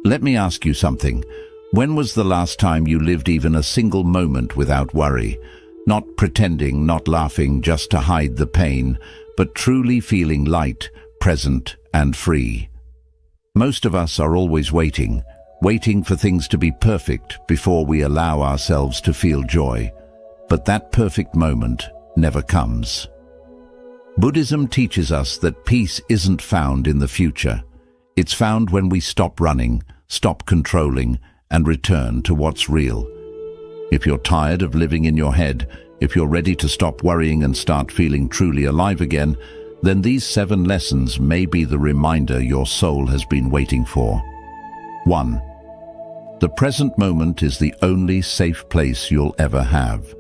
Let me ask you something. When was the last time you lived even a single moment without worry? Not pretending, not laughing just to hide the pain, but truly feeling light, present, and free. Most of us are always waiting for things to be perfect before we allow ourselves to feel joy. But that perfect moment never comes. Buddhism teaches us that peace isn't found in the future. It's found when we stop running, stop controlling, and return to what's real. If you're tired of living in your head, if you're ready to stop worrying and start feeling truly alive again, then these 7 lessons may be the reminder your soul has been waiting for. 1. The present moment is the only safe place you'll ever have.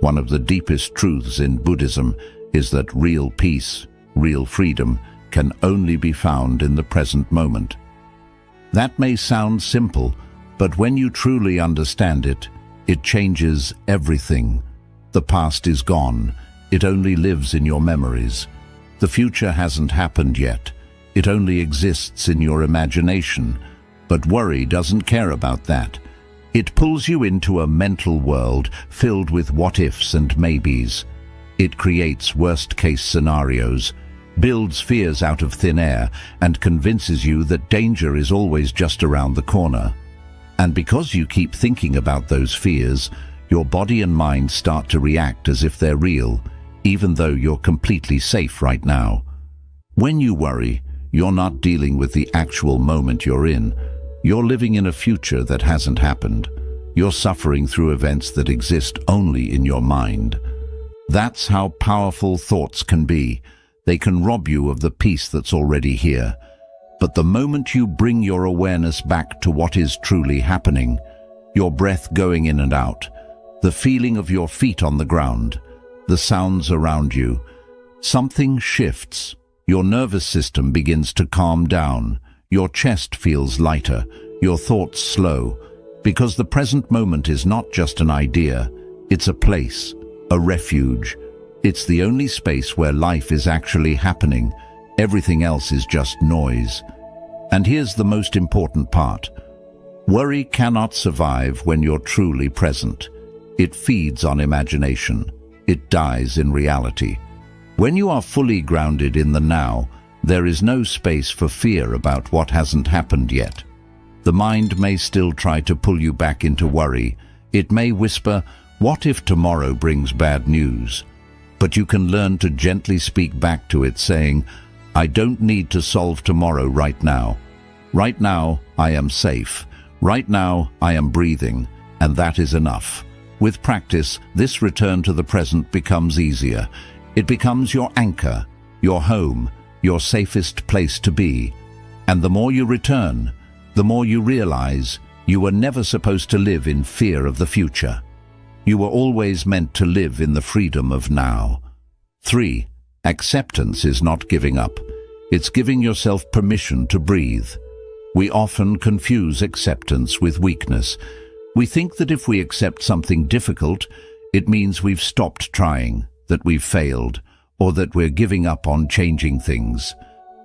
One of the deepest truths in Buddhism is that real peace, real freedom, can only be found in the present moment. That may sound simple, but when you truly understand it, it changes everything. The past is gone. It only lives in your memories. The future hasn't happened yet. It only exists in your imagination. But worry doesn't care about that. It pulls you into a mental world filled with what-ifs and maybes. It creates worst-case scenarios, builds fears out of thin air, and convinces you that danger is always just around the corner. And because you keep thinking about those fears, your body and mind start to react as if they're real, even though you're completely safe right now. When you worry, you're not dealing with the actual moment you're in. You're living in a future that hasn't happened. You're suffering through events that exist only in your mind. That's how powerful thoughts can be. They can rob you of the peace that's already here. But the moment you bring your awareness back to what is truly happening, your breath going in and out, the feeling of your feet on the ground, the sounds around you, something shifts. Your nervous system begins to calm down. Your chest feels lighter, your thoughts slow, because the present moment is not just an idea, it's a place, a refuge. It's the only space where life is actually happening. Everything else is just noise. And here's the most important part. Worry cannot survive when you're truly present. It feeds on imagination. It dies in reality. When you are fully grounded in the now, there is no space for fear about what hasn't happened yet. The mind may still try to pull you back into worry. It may whisper, "What if tomorrow brings bad news?" But you can learn to gently speak back to it, saying, "I don't need to solve tomorrow right now. Right now, I am safe. Right now, I am breathing, and that is enough." With practice, this return to the present becomes easier. It becomes your anchor, your home, your safest place to be. And the more you return, the more you realize you were never supposed to live in fear of the future. You were always meant to live in the freedom of now. 3. Acceptance is not giving up. It's giving yourself permission to breathe. We often confuse acceptance with weakness. We think that if we accept something difficult, it means we've stopped trying, that we've failed, or that we're giving up on changing things.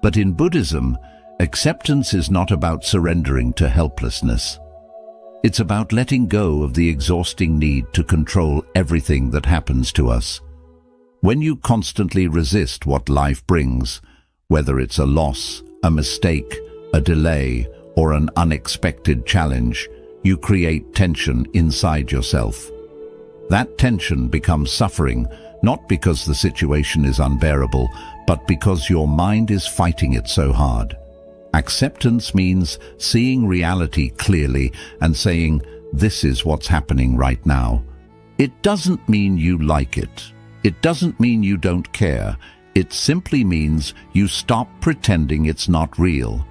But in Buddhism, acceptance is not about surrendering to helplessness. It's about letting go of the exhausting need to control everything that happens to us. When you constantly resist what life brings, whether it's a loss, a mistake, a delay, or an unexpected challenge, you create tension inside yourself. That tension becomes suffering, not because the situation is unbearable, but because your mind is fighting it so hard. Acceptance means seeing reality clearly and saying, "This is what's happening right now." It doesn't mean you like it. It doesn't mean you don't care. It simply means you stop pretending it's not real.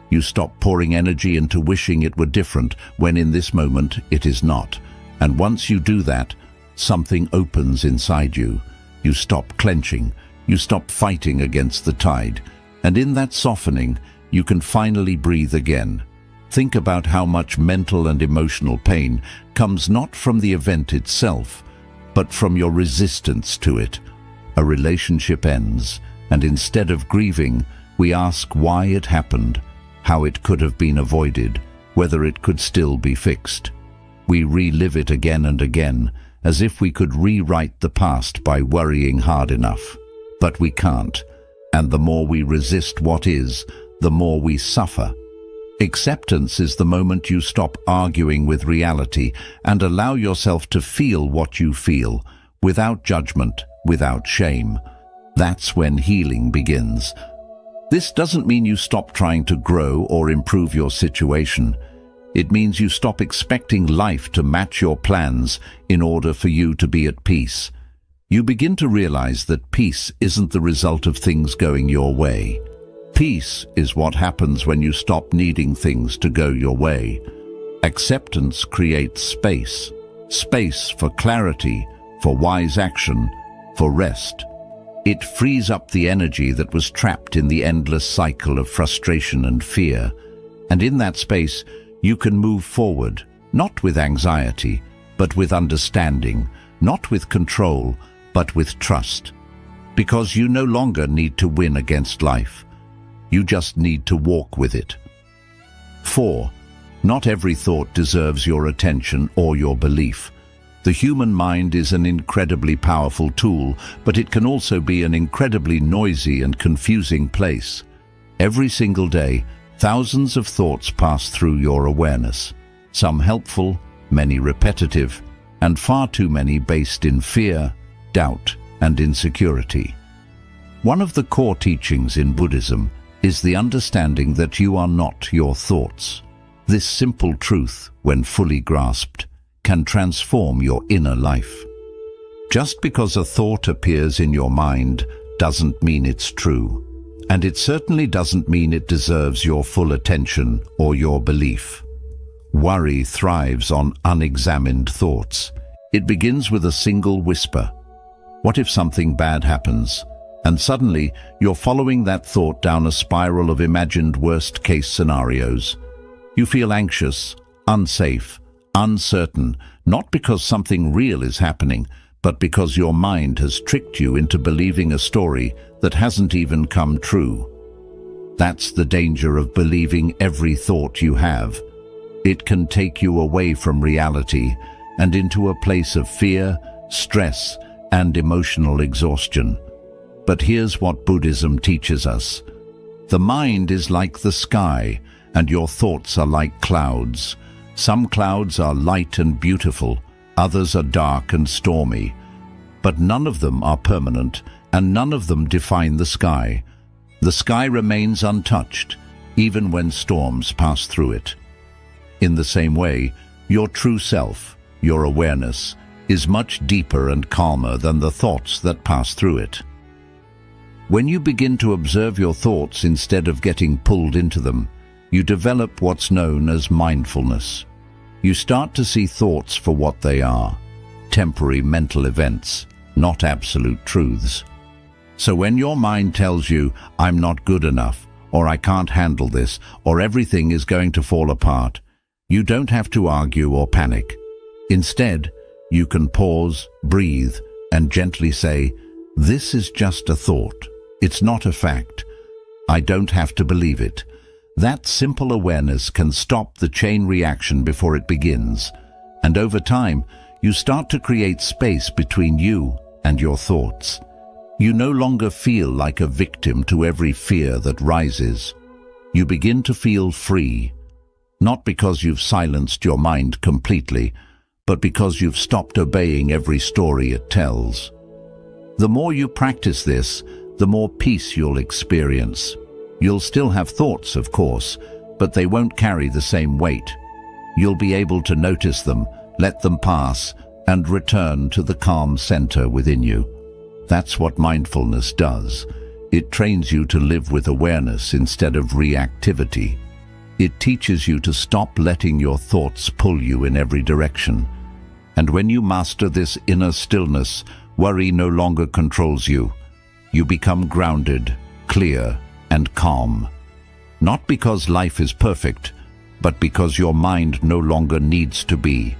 You stop pouring energy into wishing it were different when in this moment it is not. And once you do that, something opens inside you. You stop clenching. You stop fighting against the tide. And in that softening, you can finally breathe again. Think about how much mental and emotional pain comes not from the event itself, but from your resistance to it. A relationship ends, and instead of grieving, we ask why it happened. how it could have been avoided, whether it could still be fixed. We relive it again and again, as if we could rewrite the past by worrying hard enough. But we can't, and the more we resist what is, the more we suffer. Acceptance is the moment you stop arguing with reality and allow yourself to feel what you feel, without judgment, without shame. That's when healing begins. This doesn't mean you stop trying to grow or improve your situation. It means you stop expecting life to match your plans in order for you to be at peace. You begin to realize that peace isn't the result of things going your way. Peace is what happens when you stop needing things to go your way. Acceptance creates space. Space for clarity, for wise action, for rest. It frees up the energy that was trapped in the endless cycle of frustration and fear. And in that space, you can move forward, not with anxiety, but with understanding, not with control, but with trust. Because you no longer need to win against life. You just need to walk with it. 4. Not every thought deserves your attention or your belief. The human mind is an incredibly powerful tool, but it can also be an incredibly noisy and confusing place. Every single day, thousands of thoughts pass through your awareness. Some helpful, many repetitive, and far too many based in fear, doubt, and insecurity. One of the core teachings in Buddhism is the understanding that you are not your thoughts. This simple truth, when fully grasped, can transform your inner life. Just because a thought appears in your mind doesn't mean it's true, and it certainly doesn't mean it deserves your full attention or your belief. Worry thrives on unexamined thoughts. It begins with a single whisper. What if something bad happens? And suddenly, you're following that thought down a spiral of imagined worst-case scenarios. You feel anxious, unsafe, uncertain, not because something real is happening, but because your mind has tricked you into believing a story that hasn't even come true. That's the danger of believing every thought you have. It can take you away from reality and into a place of fear, stress, and emotional exhaustion. But here's what Buddhism teaches us. The mind is like the sky, and your thoughts are like clouds. Some clouds are light and beautiful, others are dark and stormy. But none of them are permanent, and none of them define the sky. The sky remains untouched, even when storms pass through it. In the same way, your true self, your awareness, is much deeper and calmer than the thoughts that pass through it. When you begin to observe your thoughts instead of getting pulled into them, you develop what's known as mindfulness. You start to see thoughts for what they are, temporary mental events, not absolute truths. So when your mind tells you, "I'm not good enough," or "I can't handle this," or "everything is going to fall apart," you don't have to argue or panic. Instead, you can pause, breathe, and gently say, "This is just a thought. It's not a fact. I don't have to believe it." That simple awareness can stop the chain reaction before it begins, and over time, you start to create space between you and your thoughts. You no longer feel like a victim to every fear that rises. You begin to feel free, not because you've silenced your mind completely, but because you've stopped obeying every story it tells. The more you practice this, the more peace you'll experience. You'll still have thoughts, of course, but they won't carry the same weight. You'll be able to notice them, let them pass, and return to the calm center within you. That's what mindfulness does. It trains you to live with awareness instead of reactivity. It teaches you to stop letting your thoughts pull you in every direction. And when you master this inner stillness, worry no longer controls you. You become grounded, clear, and calm. Not because life is perfect, but because your mind no longer needs to be.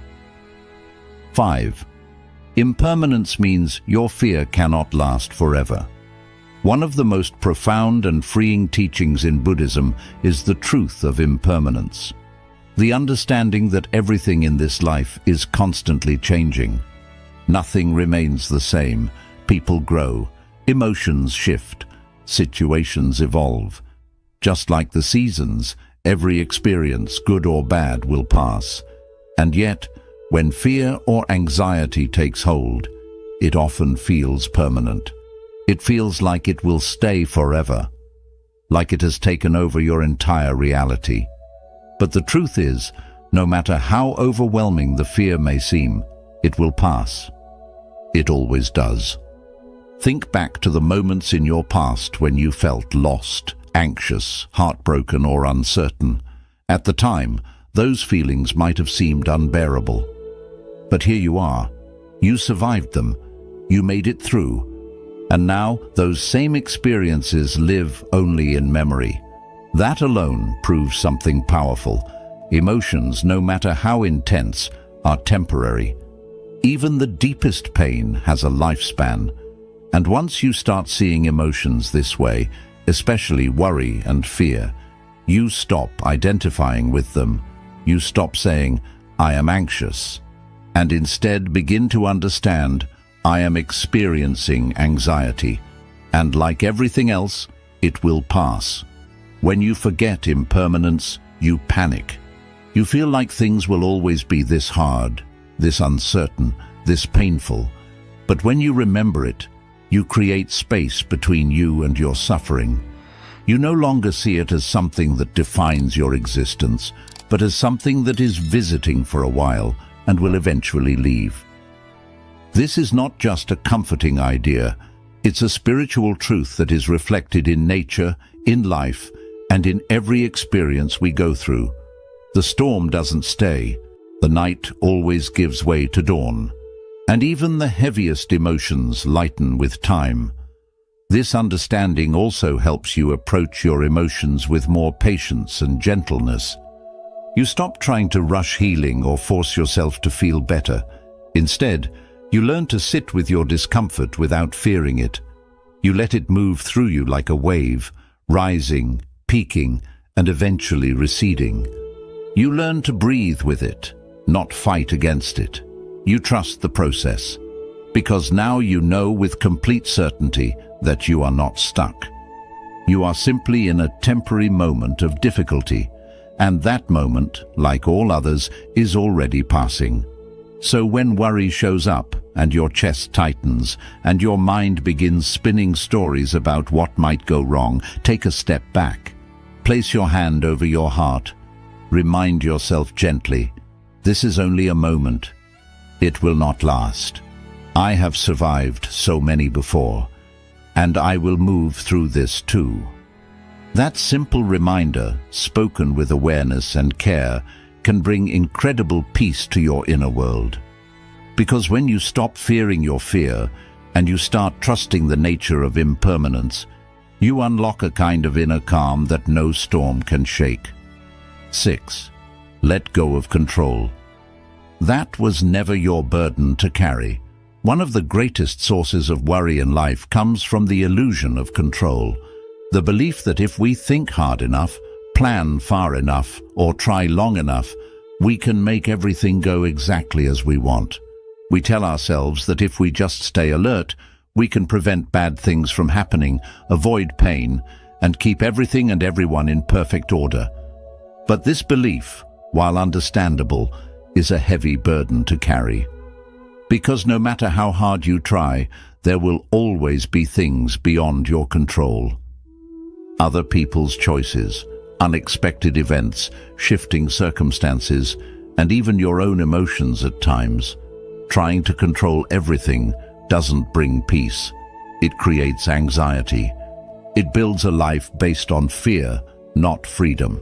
5. Impermanence means your fear cannot last forever. One of the most profound and freeing teachings in Buddhism is the truth of impermanence. The understanding that everything in this life is constantly changing. Nothing remains the same. People grow, emotions shift, situations evolve. Just like the seasons, every experience, good or bad, will pass. And yet, when fear or anxiety takes hold, it often feels permanent. It feels like it will stay forever, like it has taken over your entire reality. But the truth is, no matter how overwhelming the fear may seem, it will pass. It always does. Think back to the moments in your past when you felt lost, anxious, heartbroken, or uncertain. At the time, those feelings might have seemed unbearable. But here you are. You survived them. You made it through. And now, those same experiences live only in memory. That alone proves something powerful. Emotions, no matter how intense, are temporary. Even the deepest pain has a lifespan. And once you start seeing emotions this way, especially worry and fear, you stop identifying with them. You stop saying, "I am anxious," and instead begin to understand, "I am experiencing anxiety." And like everything else, it will pass. When you forget impermanence, you panic. You feel like things will always be this hard, this uncertain, this painful. But when you remember it, you create space between you and your suffering. You no longer see it as something that defines your existence, but as something that is visiting for a while and will eventually leave. This is not just a comforting idea, it's a spiritual truth that is reflected in nature, in life, and in every experience we go through. The storm doesn't stay, the night always gives way to dawn, and even the heaviest emotions lighten with time. This understanding also helps you approach your emotions with more patience and gentleness. You stop trying to rush healing or force yourself to feel better. Instead, you learn to sit with your discomfort without fearing it. You let it move through you like a wave, rising, peaking, and eventually receding. You learn to breathe with it, not fight against it. You trust the process, because now you know with complete certainty that you are not stuck. You are simply in a temporary moment of difficulty, and that moment, like all others, is already passing. So when worry shows up, and your chest tightens, and your mind begins spinning stories about what might go wrong, take a step back. Place your hand over your heart. Remind yourself gently, this is only a moment. It will not last. I have survived so many before, and I will move through this too. That simple reminder, spoken with awareness and care, can bring incredible peace to your inner world. Because when you stop fearing your fear and you start trusting the nature of impermanence, you unlock a kind of inner calm that no storm can shake. 6. Let go of control. That was never your burden to carry. One of the greatest sources of worry in life comes from the illusion of control. The belief that if we think hard enough, plan far enough, or try long enough, we can make everything go exactly as we want. We tell ourselves that if we just stay alert, we can prevent bad things from happening, avoid pain, and keep everything and everyone in perfect order. But this belief, while understandable, is a heavy burden to carry. Because no matter how hard you try, there will always be things beyond your control. Other people's choices, unexpected events, shifting circumstances, and even your own emotions at times. Trying to control everything doesn't bring peace. It creates anxiety. It builds a life based on fear, not freedom.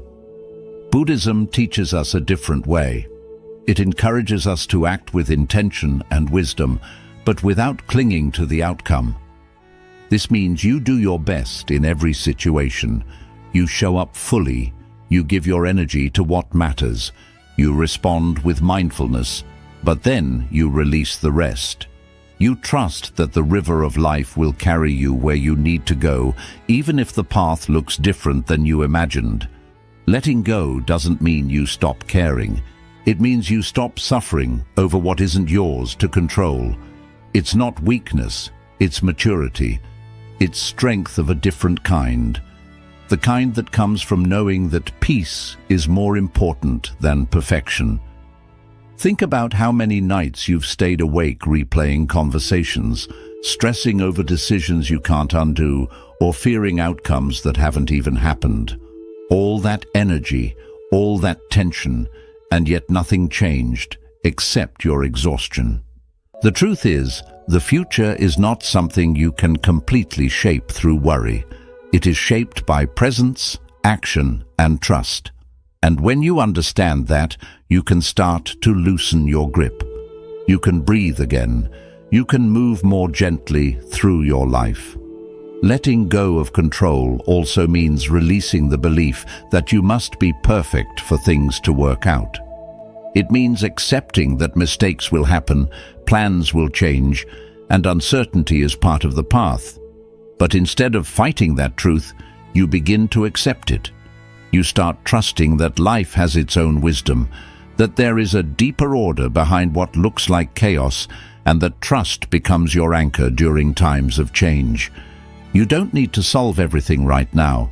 Buddhism teaches us a different way. It encourages us to act with intention and wisdom, but without clinging to the outcome. This means you do your best in every situation. You show up fully. You give your energy to what matters. You respond with mindfulness, but then you release the rest. You trust that the river of life will carry you where you need to go, even if the path looks different than you imagined. Letting go doesn't mean you stop caring. It means you stop suffering over what isn't yours to control. It's not weakness, it's maturity. It's strength of a different kind. The kind that comes from knowing that peace is more important than perfection. Think about how many nights you've stayed awake replaying conversations, stressing over decisions you can't undo, or fearing outcomes that haven't even happened. All that energy, all that tension, and yet nothing changed, except your exhaustion. The truth is, the future is not something you can completely shape through worry. It is shaped by presence, action, and trust. And when you understand that, you can start to loosen your grip. You can breathe again. You can move more gently through your life. Letting go of control also means releasing the belief that you must be perfect for things to work out. It means accepting that mistakes will happen, plans will change, and uncertainty is part of the path. But instead of fighting that truth, you begin to accept it. You start trusting that life has its own wisdom, that there is a deeper order behind what looks like chaos, and that trust becomes your anchor during times of change. You don't need to solve everything right now.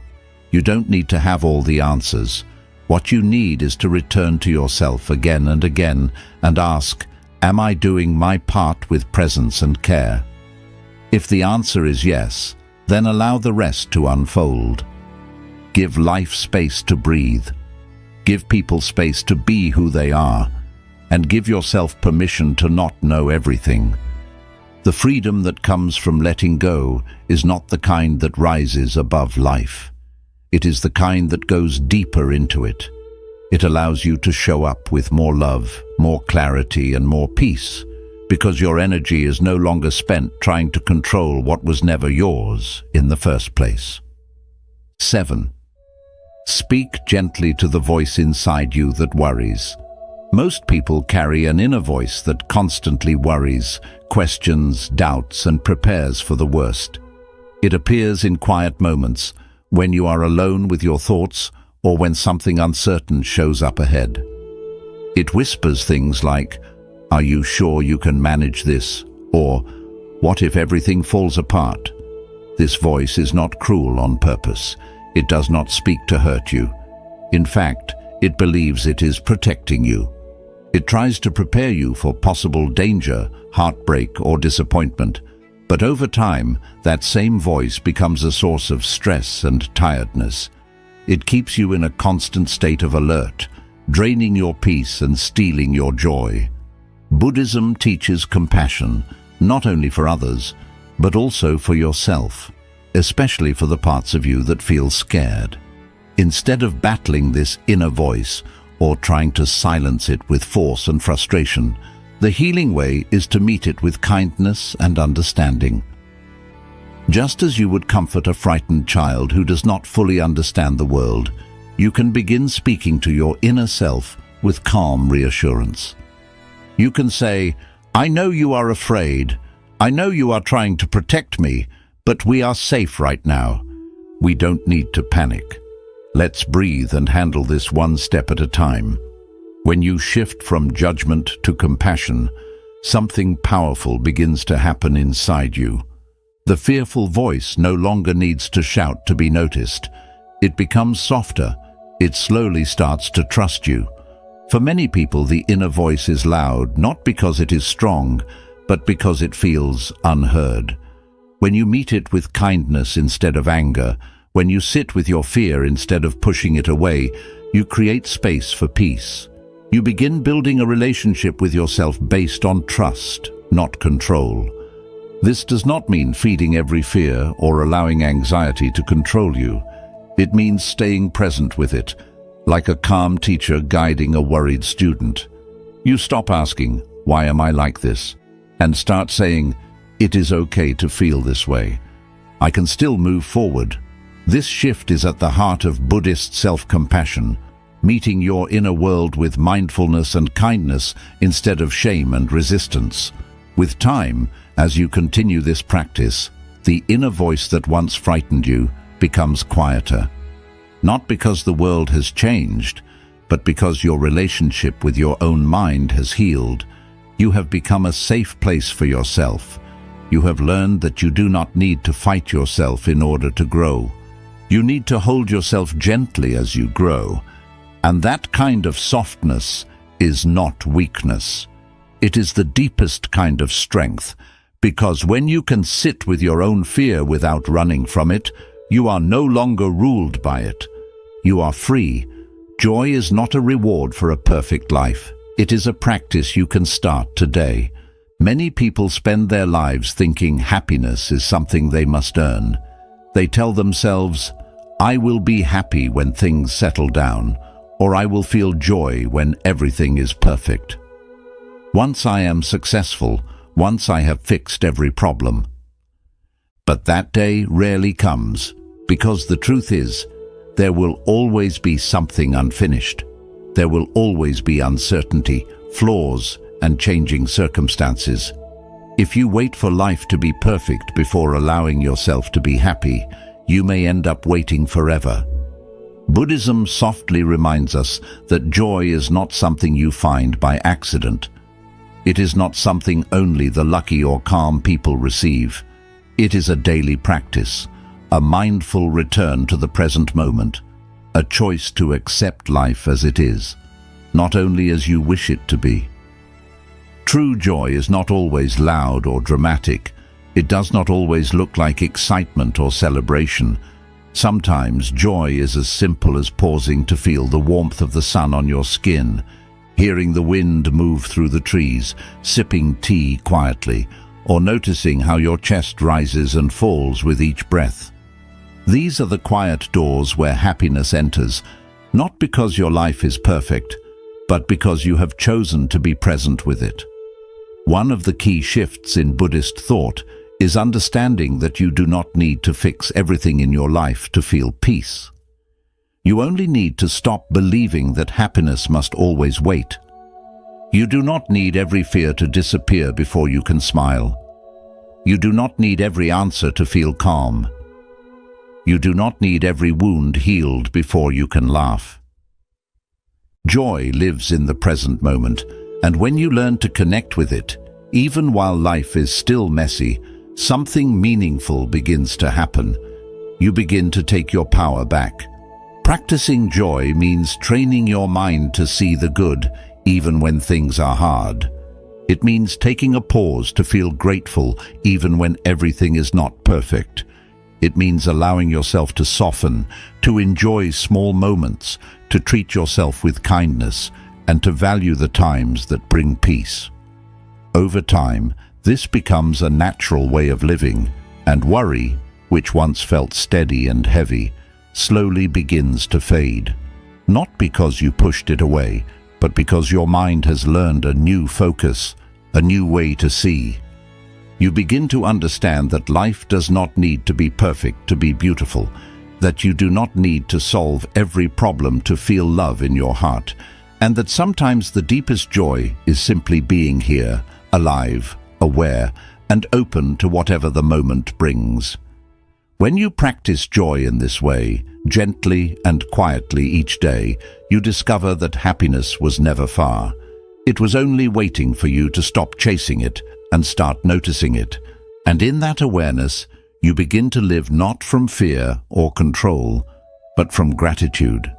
You don't need to have all the answers. What you need is to return to yourself again and again and ask, am I doing my part with presence and care? If the answer is yes, then allow the rest to unfold. Give life space to breathe. Give people space to be who they are, and give yourself permission to not know everything. The freedom that comes from letting go is not the kind that rises above life. It is the kind that goes deeper into it. It allows you to show up with more love, more clarity, and more peace, because your energy is no longer spent trying to control what was never yours in the first place. 7. Speak gently to the voice inside you that worries. Most people carry an inner voice that constantly worries, questions, doubts, and prepares for the worst. It appears in quiet moments, when you are alone with your thoughts, or when something uncertain shows up ahead. It whispers things like, "Are you sure you can manage this?" or "What if everything falls apart?" This voice is not cruel on purpose. It does not speak to hurt you. In fact, it believes it is protecting you. It tries to prepare you for possible danger, heartbreak, or disappointment. But over time, that same voice becomes a source of stress and tiredness. It keeps you in a constant state of alert, draining your peace and stealing your joy. Buddhism teaches compassion, not only for others, but also for yourself, especially for the parts of you that feel scared. Instead of battling this inner voice or trying to silence it with force and frustration, the healing way is to meet it with kindness and understanding. Just as you would comfort a frightened child who does not fully understand the world, you can begin speaking to your inner self with calm reassurance. You can say, "I know you are afraid. I know you are trying to protect me, but we are safe right now. We don't need to panic. Let's breathe and handle this one step at a time." When you shift from judgment to compassion, something powerful begins to happen inside you. The fearful voice no longer needs to shout to be noticed. It becomes softer. It slowly starts to trust you. For many people, the inner voice is loud, not because it is strong, but because it feels unheard. When you meet it with kindness instead of anger, when you sit with your fear instead of pushing it away, you create space for peace. You begin building a relationship with yourself based on trust, not control. This does not mean feeding every fear or allowing anxiety to control you. It means staying present with it, like a calm teacher guiding a worried student. You stop asking, "Why am I like this?" and start saying, "It is okay to feel this way. I can still move forward." This shift is at the heart of Buddhist self-compassion, meeting your inner world with mindfulness and kindness instead of shame and resistance. With time, As you continue this practice, the inner voice that once frightened you becomes quieter. Not because the world has changed, but because your relationship with your own mind has healed. You have become a safe place for yourself. You have learned that you do not need to fight yourself in order to grow. You need to hold yourself gently as you grow. And that kind of softness is not weakness. It is the deepest kind of strength, because when you can sit with your own fear without running from it, you are no longer ruled by it. You are free. Joy is not a reward for a perfect life. It is a practice you can start today. Many people spend their lives thinking happiness is something they must earn. They tell themselves, "I will be happy when things settle down," or "I will feel joy when everything is perfect. Once I am successful, once I have fixed every problem." But that day rarely comes, because the truth is, there will always be something unfinished. There will always be uncertainty, flaws, and changing circumstances. If you wait for life to be perfect before allowing yourself to be happy, you may end up waiting forever. Buddhism softly reminds us that joy is not something you find by accident. It is not something only the lucky or calm people receive. It is a daily practice, a mindful return to the present moment, a choice to accept life as it is, not only as you wish it to be. True joy is not always loud or dramatic. It does not always look like excitement or celebration. Sometimes joy is as simple as pausing to feel the warmth of the sun on your skin, hearing the wind move through the trees, sipping tea quietly, or noticing how your chest rises and falls with each breath. These are the quiet doors where happiness enters, not because your life is perfect, but because you have chosen to be present with it. One of the key shifts in Buddhist thought is understanding that you do not need to fix everything in your life to feel peace. You only need to stop believing that happiness must always wait. You do not need every fear to disappear before you can smile. You do not need every answer to feel calm. You do not need every wound healed before you can laugh. Joy lives in the present moment, and when you learn to connect with it, even while life is still messy, something meaningful begins to happen. You begin to take your power back. Practicing joy means training your mind to see the good, even when things are hard. It means taking a pause to feel grateful, even when everything is not perfect. It means allowing yourself to soften, to enjoy small moments, to treat yourself with kindness, and to value the times that bring peace. Over time, this becomes a natural way of living, and worry, which once felt steady and heavy, slowly begins to fade. Not because you pushed it away, but because your mind has learned a new focus, a new way to see. You begin to understand that life does not need to be perfect to be beautiful, that you do not need to solve every problem to feel love in your heart, and that sometimes the deepest joy is simply being here, alive, aware, and open to whatever the moment brings. When you practice joy in this way, gently and quietly each day, you discover that happiness was never far. It was only waiting for you to stop chasing it and start noticing it. And in that awareness, you begin to live not from fear or control, but from gratitude.